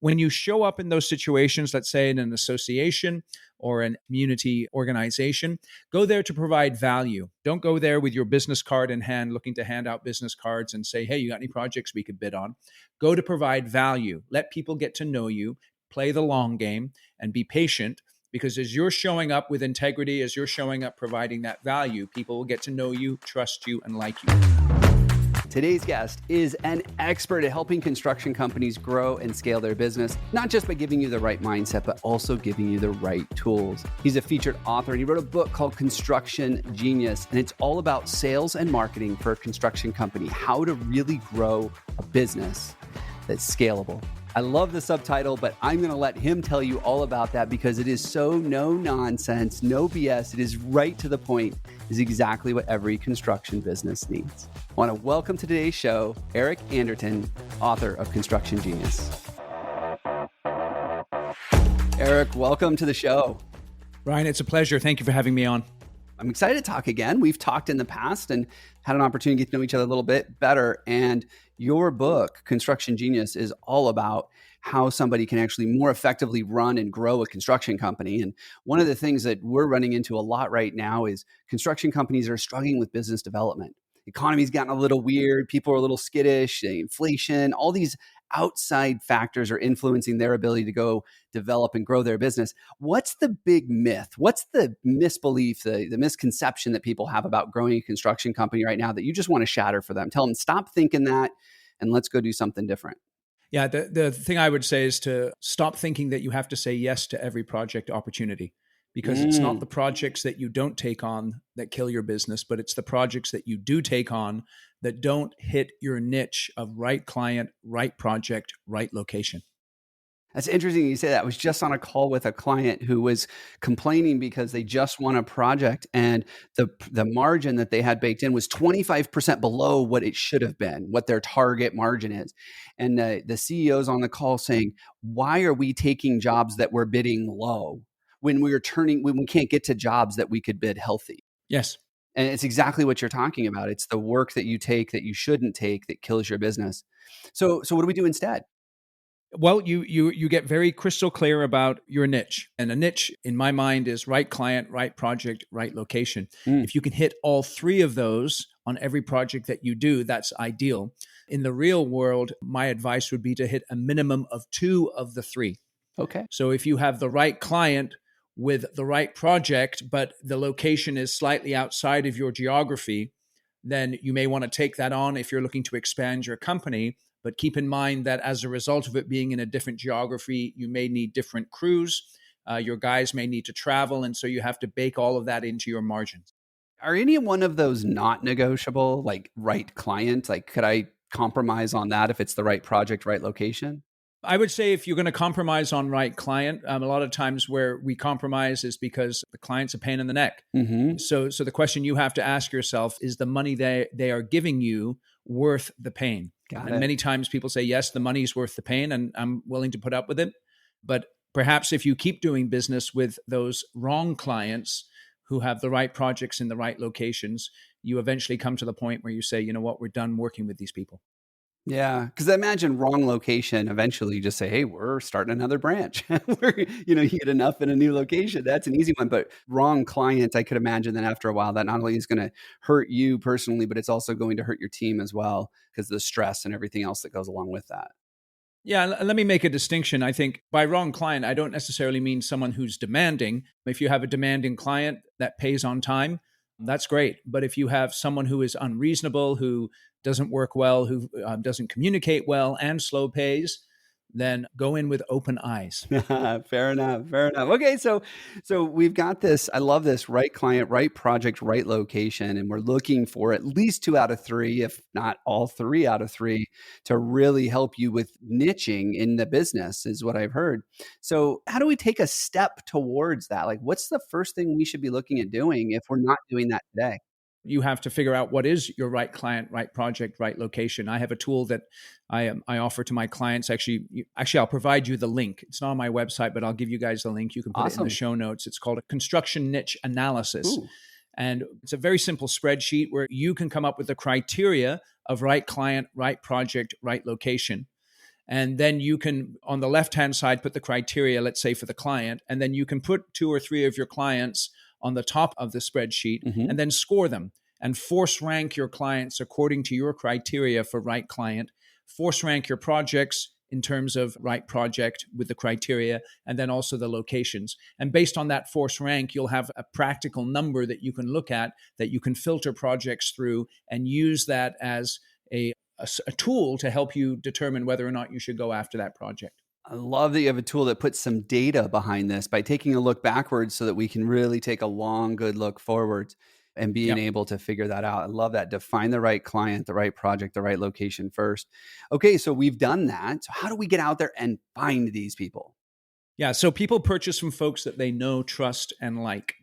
When you show up in those situations, let's say in an association or an community organization, go there to provide value. Don't go there with your business card in hand, looking to hand out business cards and say, hey, you got any projects we could bid on? Go to provide value. Let people get to know you, play the long game, and be patient. Because as you're showing up with integrity, as you're showing up providing that value, people will get to know you, trust you, and like you. Today's guest is an expert at helping construction companies grow and scale their business, not just by giving you the right mindset, but also giving you the right tools. He's a featured author, and he wrote a book called Construction Genius, and it's all about sales and marketing for a construction company, how to really grow a business that's scalable. I love the subtitle, but I'm going to let him tell you all about that because it is so no nonsense, no BS. It is right to the point. It is exactly what every construction business needs. I want to welcome to today's show, Eric Anderton, author of Construction Genius. Eric, welcome to the show. Ryan, it's a pleasure. Thank you for having me on. I'm excited to talk again. We've talked in the past and had an opportunity to get to know each other a little bit better. And your book, Construction Genius, is all about how somebody can actually more effectively run and grow a construction company. And one of the things that we're running into a lot right now is construction companies are struggling with business development. The economy's gotten a little weird. People are a little skittish, inflation, all these outside factors are influencing their ability to go develop and grow their business. What's the big myth? What's the misbelief, the misconception that people have about growing a construction company right now that you just want to shatter for them? Tell them, stop thinking that and let's go do something different. Yeah, the thing I would say is to stop thinking that you have to say yes to every project opportunity, because it's not the projects that you don't take on that kill your business, but it's the projects that you do take on that don't hit your niche of right client, right project, right location. That's interesting you say that. I was just on a call with a client who was complaining because they just won a project and the margin that they had baked in was 25% below what it should have been, what their target margin is. And the CEO's on the call saying, why are we taking jobs that we're bidding low when we can't get to jobs that we could bid healthy? Yes. And it's exactly what you're talking about. It's the work that you take that you shouldn't take that kills your business. So what do we do instead? Well, you get very crystal clear about your niche. And a niche, in my mind, is right client, right project, right location. If you can hit all three of those on every project that you do, that's ideal. In the real world, my advice would be to hit a minimum of 2 of the 3. Okay. So if you have the right client with the right project, but the location is slightly outside of your geography, then you may want to take that on if you're looking to expand your company. But keep in mind that as a result of it being in a different geography, you may need different crews. Your guys may need to travel. And so you have to bake all of that into your margins. Are any one of those not negotiable, like right client? Like, could I compromise on that if it's the right project, right location? I would say if you're going to compromise on right client, a lot of times where we compromise is because the client's a pain in the neck. Mm-hmm. So the question you have to ask yourself is the money they are giving you worth the pain? And many times people say, yes, the money's worth the pain and I'm willing to put up with it. But perhaps if you keep doing business with those wrong clients who have the right projects in the right locations, you eventually come to the point where you say, you know what, we're done working with these people. Yeah, because I imagine wrong location, eventually you just say, hey, we're starting another branch. You get enough in a new location. That's an easy one. But wrong client, I could imagine that after a while, that not only is going to hurt you personally, but it's also going to hurt your team as well because of the stress and everything else that goes along with that. Yeah, let me make a distinction. I think by wrong client, I don't necessarily mean someone who's demanding. If you have a demanding client that pays on time, that's great. But if you have someone who is unreasonable, who doesn't work well, who doesn't communicate well and slow pays, then go in with open eyes. Fair enough. Okay, so we've got this. I love this: right client, right project, right location, and we're looking for at least 2 out of 3, if not all 3 out of 3, to really help you with niching in the business, is what I've heard. So, how do we take a step towards that? Like, what's the first thing we should be looking at doing if we're not doing that today? You have to figure out what is your right client, right project, right location. I have a tool that I offer to my clients. Actually, I'll provide you the link. It's not on my website, but I'll give you guys the link. You can put it in the show notes. It's called a construction niche analysis. Ooh. And it's a very simple spreadsheet where you can come up with the criteria of right client, right project, right location. And then you can, on the left-hand side, put the criteria, let's say for the client, and then you can put 2 or 3 of your clients on the top of the spreadsheet Mm-hmm. and then score them and force rank your clients according to your criteria for right client, force rank your projects in terms of right project with the criteria, and then also the locations. And based on that force rank, you'll have a practical number that you can look at, that you can filter projects through and use that as a tool to help you determine whether or not you should go after that project. I love that you have a tool that puts some data behind this by taking a look backwards so that we can really take a long, good look forward and being Yep. able to figure that out. I love that. Define the right client, the right project, the right location first. Okay, so we've done that. So how do we get out there and find these people? Yeah. So people purchase from folks that they know, trust, and like.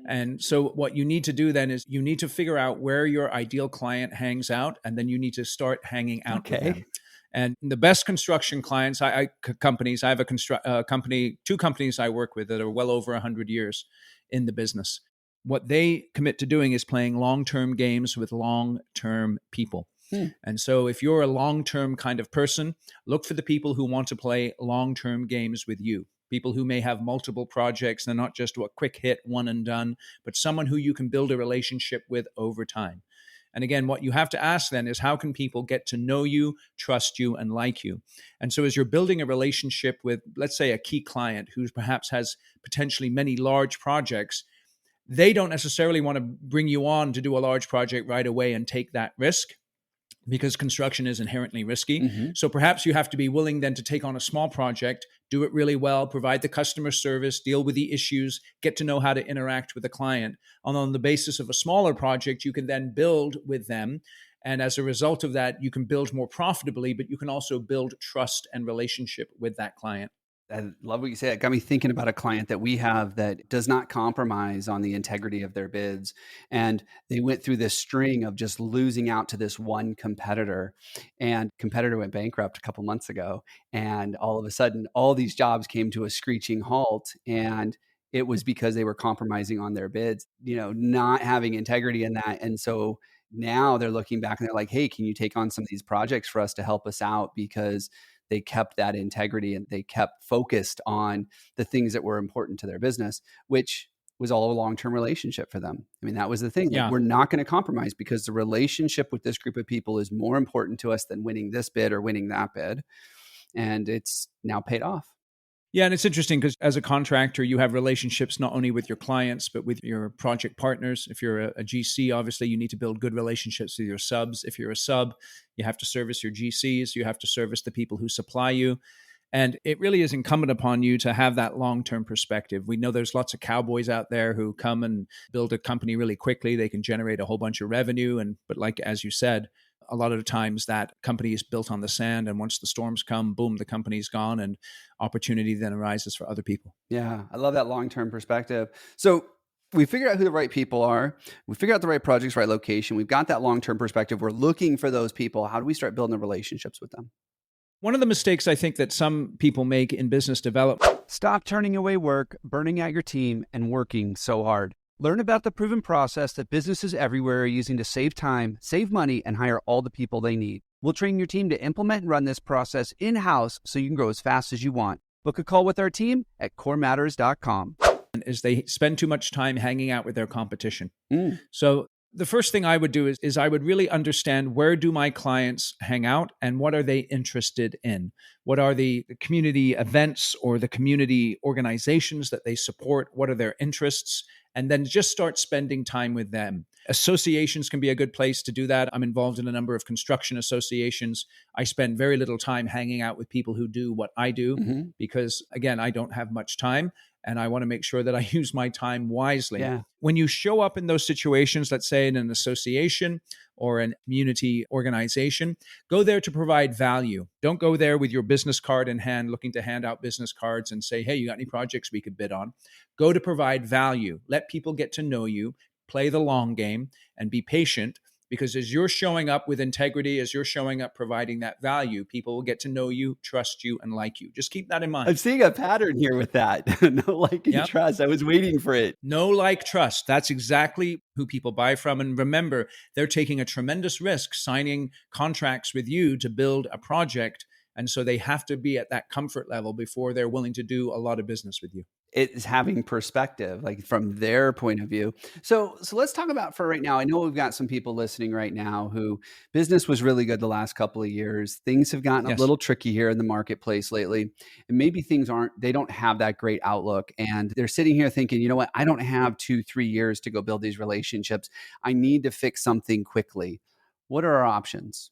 And so what you need to do then is you need to figure out where your ideal client hangs out, and then you need to start hanging out with Okay. them. And the best construction clients, companies, I have company, 2 companies I work with that are well over 100 years in the business. What they commit to doing is playing long-term games with long-term people. Hmm. And so if you're a long-term kind of person, look for the people who want to play long-term games with you. People who may have multiple projects. They're not just a quick hit, one and done, but someone who you can build a relationship with over time. And again, what you have to ask then is how can people get to know you, trust you, and like you? And so as you're building a relationship with, let's say, a key client who perhaps has potentially many large projects, they don't necessarily want to bring you on to do a large project right away and take that risk, because construction is inherently risky. Mm-hmm. So perhaps you have to be willing then to take on a small project, do it really well, provide the customer service, deal with the issues, get to know how to interact with the client. And on the basis of a smaller project, you can then build with them. And as a result of that, you can build more profitably, but you can also build trust and relationship with that client. I love what you said. It got me thinking about a client that we have that does not compromise on the integrity of their bids. And they went through this string of just losing out to this one competitor. And competitor went bankrupt a couple months ago. And all of a sudden, all these jobs came to a screeching halt. And it was because they were compromising on their bids, not having integrity in that. And so now they're looking back and they're like, hey, can you take on some of these projects for us to help us out? Because they kept that integrity and they kept focused on the things that were important to their business, which was all a long-term relationship for them. I mean, that was the thing. Like, Yeah. we're not going to compromise because the relationship with this group of people is more important to us than winning this bid or winning that bid. And it's now paid off. Yeah, and it's interesting because as a contractor, you have relationships not only with your clients, but with your project partners. If you're a GC, obviously you need to build good relationships with your subs. If you're a sub, you have to service your GCs, you have to service the people who supply you. And it really is incumbent upon you to have that long-term perspective. We know there's lots of cowboys out there who come and build a company really quickly. They can generate a whole bunch of revenue. But like, as you said, a lot of the times that company is built on the sand. And once the storms come, boom, the company's gone and opportunity then arises for other people. Yeah, I love that long-term perspective. So we figured out who the right people are. We figured out the right projects, right location. We've got that long-term perspective. We're looking for those people. How do we start building the relationships with them? One of the mistakes I think that some people make in business development. Stop turning away work, burning out your team, and working so hard. Learn about the proven process that businesses everywhere are using to save time, save money, and hire all the people they need. We'll train your team to implement and run this process in-house so you can grow as fast as you want. Book a call with our team at corematters.com. Is they spend too much time hanging out with their competition. Mm. So the first thing I would do is I would really understand, where do my clients hang out and what are they interested in? What are the community events or the community organizations that they support? What are their interests? And then just start spending time with them. Associations can be a good place to do that. I'm involved in a number of construction associations. I spend very little time hanging out with people who do what I do because, again, I don't have much time. And I want to make sure that I use my time wisely. Yeah. When you show up in those situations, let's say in an association or an community organization, go there to provide value. Don't go there with your business card in hand, looking to hand out business cards and say, hey, you got any projects we could bid on? Go to provide value. Let people get to know you, play the long game, and be patient. Because as you're showing up with integrity, as you're showing up providing that value, people will get to know you, trust you, and like you. Just keep that in mind. I'm seeing a pattern here with that. No, like, and trust. I was waiting for it. No, like, trust. That's exactly who people buy from. And remember, they're taking a tremendous risk signing contracts with you to build a project. And so they have to be at that comfort level before they're willing to do a lot of business with you. It's having perspective, like from their point of view. So let's talk about for right now. I know we've got some people listening right now who business was really good the last couple of years. Things have gotten a Yes. little tricky here in the marketplace lately. And maybe they don't have that great outlook. And they're sitting here thinking, you know what? I don't have 2, 3 years to go build these relationships. I need to fix something quickly. What are our options?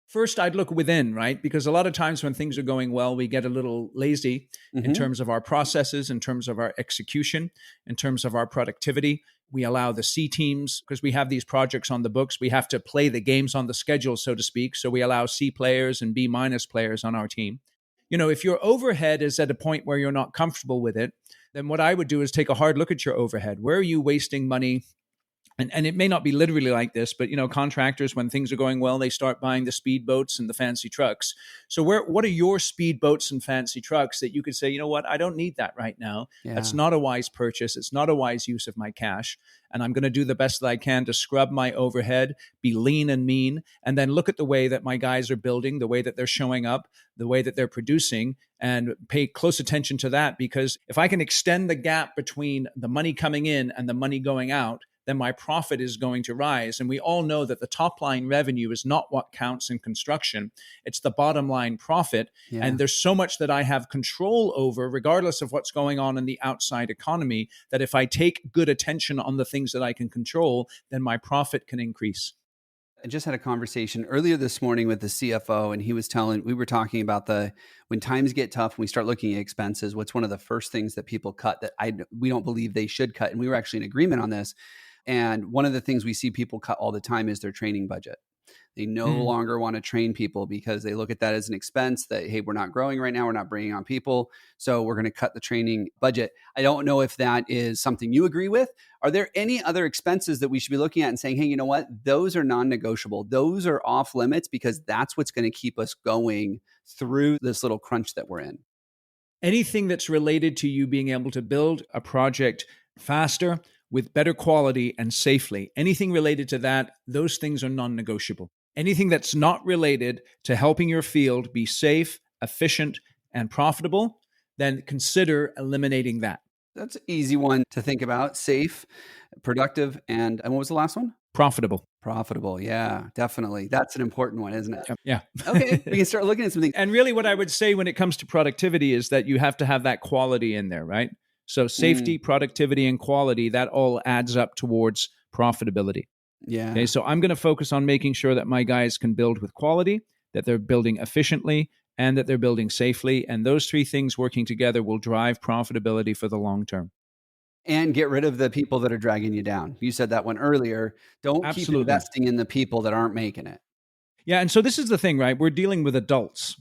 First, I'd look within, right? Because a lot of times when things are going well, we get a little lazy in terms of our processes, in terms of our execution, in terms of our productivity. We allow the C teams, because we have these projects on the books, we have to play the games on the schedule, so to speak. So we allow C players and B minus players on our team. If your overhead is at a point where you're not comfortable with it, then what I would do is take a hard look at your overhead. Where are you wasting money? And it may not be literally like this, but contractors, when things are going well, they start buying the speedboats and the fancy trucks. So what are your speedboats and fancy trucks that you could say, you know what, I don't need that right now. Yeah. That's not a wise purchase. It's not a wise use of my cash. And I'm going to do the best that I can to scrub my overhead, be lean and mean, and then look at the way that my guys are building, the way that they're showing up, the way that they're producing, and pay close attention to that. Because if I can extend the gap between the money coming in and the money going out, then my profit is going to rise. And we all know that the top line revenue is not what counts in construction. It's the bottom line profit. Yeah. And there's so much that I have control over, regardless of what's going on in the outside economy, that if I take good attention on the things that I can control, then my profit can increase. I just had a conversation earlier this morning with the CFO, and we were talking about when times get tough and we start looking at expenses, what's one of the first things that people cut that we don't believe they should cut. And we were actually in agreement on this. And one of the things we see people cut all the time is their training budget. They no longer want to train people because they look at that as an expense that, hey, we're not growing right now. We're not bringing on people. So we're going to cut the training budget. I don't know if that is something you agree with. Are there any other expenses that we should be looking at and saying, hey, you know what? Those are non-negotiable. Those are off limits because that's what's going to keep us going through this little crunch that we're in. Anything that's related to you being able to build a project faster, with better quality and safely. Anything related to that, those things are non-negotiable. Anything that's not related to helping your field be safe, efficient, and profitable, then consider eliminating that. That's an easy one to think about. Safe, productive, and what was the last one? Profitable. Profitable. Yeah, definitely. That's an important one, isn't it? Yeah. Okay. We can start looking at something. And really what I would say when it comes to productivity is that you have to have that quality in there, right? So safety, productivity, and quality, that all adds up towards profitability. Yeah. Okay, so I'm going to focus on making sure that my guys can build with quality, that they're building efficiently, and that they're building safely. And those three things working together will drive profitability for the long term. And get rid of the people that are dragging you down. You said that one earlier. Don't keep investing in the people that aren't making it. Yeah. And so this is the thing, right? We're dealing with adults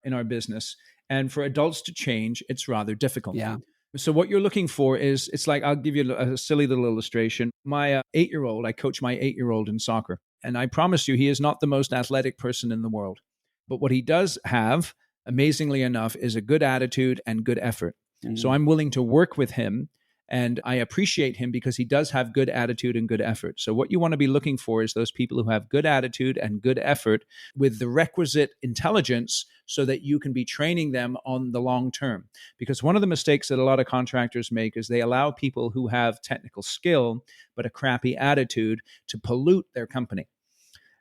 in our business. And for adults to change, it's rather difficult. Yeah. So what you're looking for is, it's like, I'll give you a silly little illustration. My 8-year-old, I coach my 8-year-old in soccer. And I promise you, he is not the most athletic person in the world. But what he does have, amazingly enough, is a good attitude and good effort. So I'm willing to work with him. And I appreciate him because he does have good attitude and good effort. So what you want to be looking for is those people who have good attitude and good effort with the requisite intelligence so that you can be training them on the long term. Because one of the mistakes that a lot of contractors make is they allow people who have technical skill but a crappy attitude to pollute their company.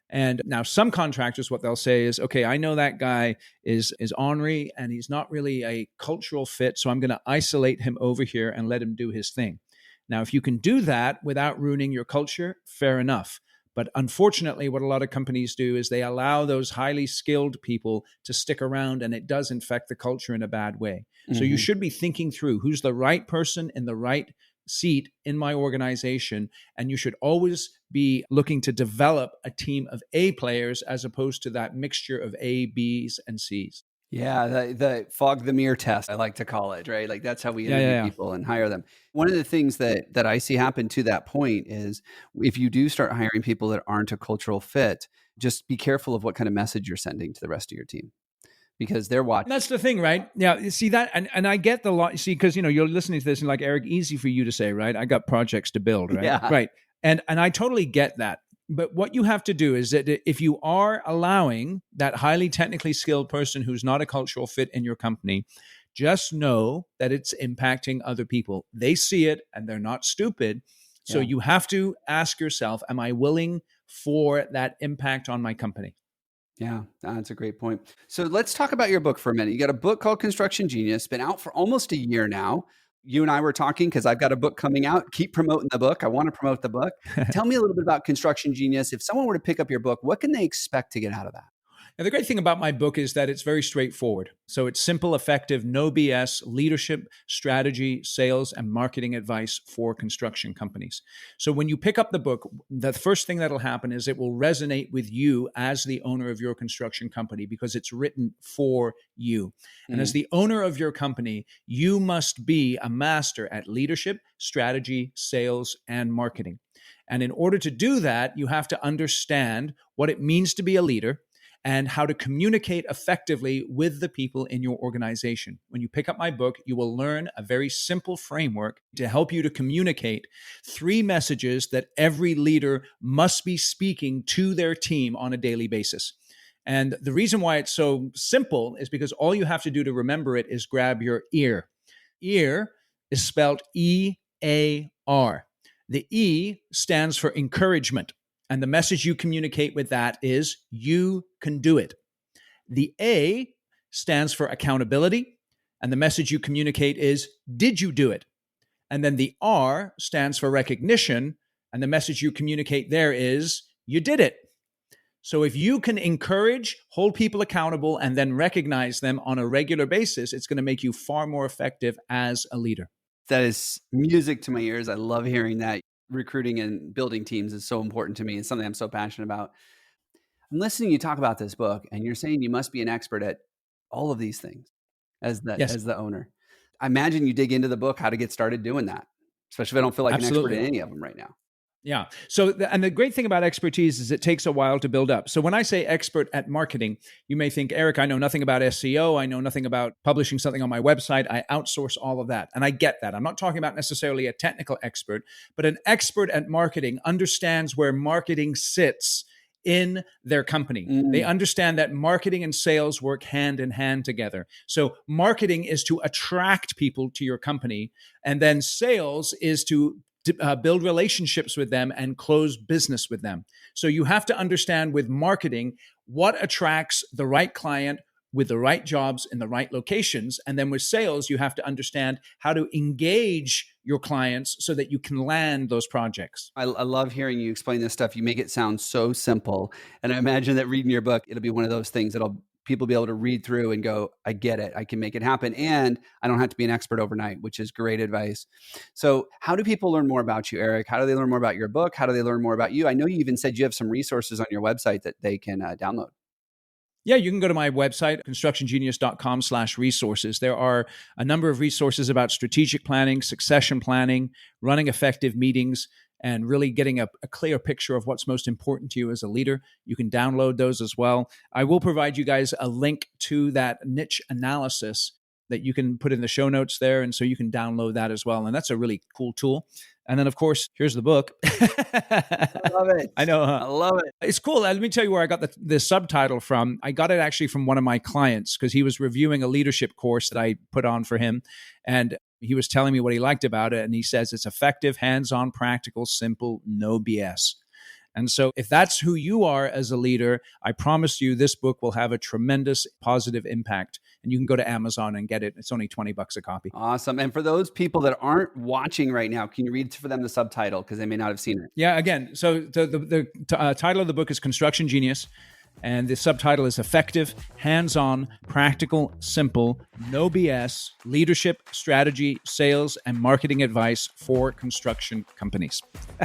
And now some contractors, what they'll say is, okay, I know that guy is ornery and he's not really a cultural fit, so I'm going to isolate him over here and let him do his thing. Now, if you can do that without ruining your culture, fair enough. But unfortunately, what a lot of companies do is they allow those highly skilled people to stick around, and it does infect the culture in a bad way. So you should be thinking through who's the right person in the right seat in my organization, and you should always be looking to develop a team of A players as opposed to that mixture of A, Bs, and Cs. Yeah, the fog the mirror test, I like to call it, right? Like that's how we interview people and hire them. One of the things that I see happen to that point is if you do start hiring people that aren't a cultural fit, just be careful of what kind of message you're sending to the rest of your team. Because they're watching. That's the thing, right? Yeah, you see that, and I get the lot. See, because you're listening to this and like, Eric, easy for you to say, right? I got projects to build, right? Yeah. Right. And I totally get that. But what you have to do is that if you are allowing that highly technically skilled person who's not a cultural fit in your company, just know that it's impacting other people. They see it and they're not stupid. So Yeah. you have to ask yourself, am I willing for that impact on my company? Yeah, that's a great point. So let's talk about your book for a minute. You got a book called Construction Genius, been out for almost a year now. You and I were talking because I've got a book coming out. Keep promoting the book. I want to promote the book. Tell me a little bit about Construction Genius. If someone were to pick up your book, what can they expect to get out of that? Now, the great thing about my book is that it's very straightforward. So it's simple, effective, no BS leadership, strategy, sales, and marketing advice for construction companies. So when you pick up the book, the first thing that'll happen is it will resonate with you as the owner of your construction company because it's written for you. And as the owner of your company, you must be a master at leadership, strategy, sales, and marketing. And in order to do that, you have to understand what it means to be a leader and how to communicate effectively with the people in your organization. When you pick up my book, you will learn a very simple framework to help you to communicate 3 messages that every leader must be speaking to their team on a daily basis. And the reason why it's so simple is because all you have to do to remember it is grab your ear. Ear is spelled E-A-R. The E stands for encouragement. And the message you communicate with that is, you can do it. The A stands for accountability. And the message you communicate is, did you do it? And then the R stands for recognition. And the message you communicate there is, you did it. So if you can encourage, hold people accountable, and then recognize them on a regular basis, it's going to make you far more effective as a leader. That is music to my ears. I love hearing that. Recruiting and building teams is so important to me. It's something I'm so passionate about. I'm listening to you talk about this book, and you're saying you must be an expert at all of these things as the owner. I imagine you dig into the book how to get started doing that, especially if I don't feel like Absolutely. an expert in any of them right now. Yeah. So, and the great thing about expertise is it takes a while to build up. So when I say expert at marketing, you may think, Eric, I know nothing about SEO. I know nothing about publishing something on my website. I outsource all of that. And I get that. I'm not talking about necessarily a technical expert, but an expert at marketing understands where marketing sits in their company. They understand that marketing and sales work hand in hand together. So marketing is to attract people to your company, and then sales is to build relationships with them and close business with them. So you have to understand with marketing what attracts the right client with the right jobs in the right locations. And then with sales, you have to understand how to engage your clients so that you can land those projects. I love hearing you explain this stuff. You make it sound so simple. And I imagine that reading your book, it'll be one of those things that'll people be able to read through and go, I get it. I can make it happen. And I don't have to be an expert overnight, which is great advice. So how do people learn more about you, Eric? How do they learn more about your book? How do they learn more about you? I know you even said you have some resources on your website that they can download. Yeah, you can go to my website, constructiongenius.com/resources. There are a number of resources about strategic planning, succession planning, running effective meetings, and really getting a clear picture of what's most important to you as a leader. You can download those as well. I will provide you guys a link to that niche analysis that you can put in the show notes there. And so you can download that as well. And that's a really cool tool. And then, of course, here's the book. I love it. I know, huh? I love it. It's cool. Let me tell you where I got the subtitle from. I got it actually from one of my clients because he was reviewing a leadership course that I put on for him. And he was telling me what he liked about it. And he says it's effective, hands-on, practical, simple, no BS. And so if that's who you are as a leader, I promise you this book will have a tremendous positive impact. And you can go to Amazon and get it. It's only $20 a copy. Awesome. And for those people that aren't watching right now, can you read for them the subtitle? Because they may not have seen it. Yeah, again, so the title of the book is Construction Genius. And the subtitle is Effective, Hands-On, Practical, Simple, No BS, Leadership, Strategy, Sales, and Marketing Advice for Construction Companies.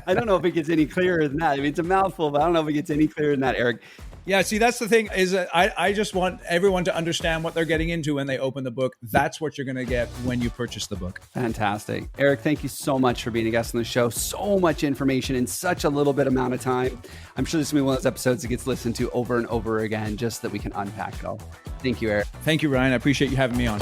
I don't know if it gets any clearer than that. I mean, it's a mouthful, but I don't know if it gets any clearer than that, Eric. Yeah, see, that's the thing is that I just want everyone to understand what they're getting into when they open the book. That's what you're going to get when you purchase the book. Fantastic. Eric, thank you so much for being a guest on the show. So much information in such a little bit amount of time. I'm sure this is going to be one of those episodes that gets listened to over and over again, just so that we can unpack it all. Thank you, Eric. Thank you, Ryan. I appreciate you having me on.